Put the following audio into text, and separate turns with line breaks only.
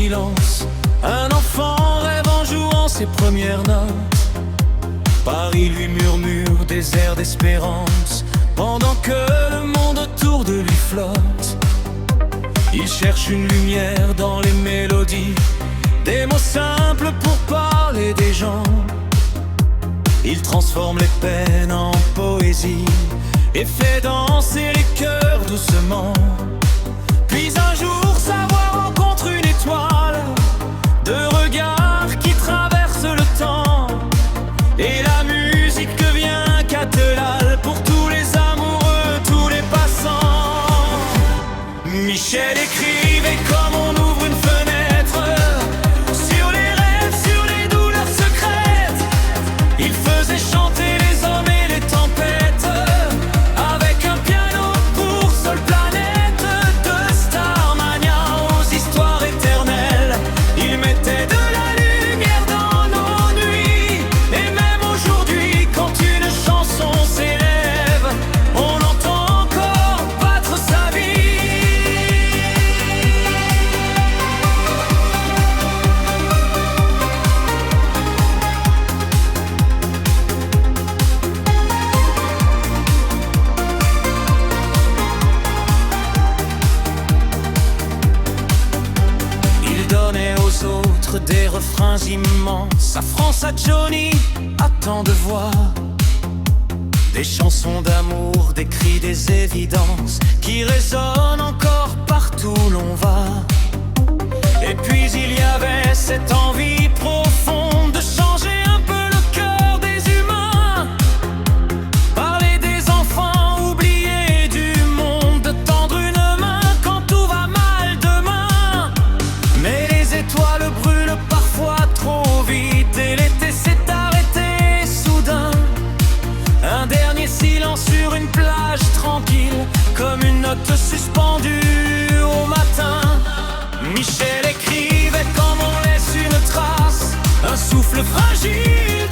silence, un enfant rêve en jouant ses premières notes. Paris lui murmure des airs d'espérance, pendant que le monde autour de lui flotte. Il cherche une lumière dans les mélodies, des mots simples pour parler des gens. Il transforme les peines en poésie et fait danser les cœurs doucement. Puis un jour sa voix rencontre une étoile, deux regards qui traversent le temps, et la musique devient cathédrale pour tous les amoureux, tous les passants. Michel écrivait comme on ouvre une fenêtre, sur les rêves, sur les douleurs secrètes. Il faisait chanter les hommes et les tempêtes, avec un piano pour seule planète. De Starmania aux histoires éternelles, il mettait de la lumière dans nos nuits. Et même aujourd'hui, quand une chanson s'élève, on entend encore battre sa vie. Il donnait aux autres des refrains immenses. Sa France à Johnny a tant de voix, des chansons d'amour, des cris, des évidences qui résonnent encore partout où l'on va. Et puis il y avait cette envie profonde de changer un peu le cœur des humains, parler des enfants oubliés du monde, de tendre une main quand tout va mal demain. Mais les étoiles brûlent parfois trop vite et l'été s'est arrêté soudain. Un dernier silence sur une plage tranquille, comme une note suspendue au matin. Michel écrivait comme on laisse une trace, un souffle fragile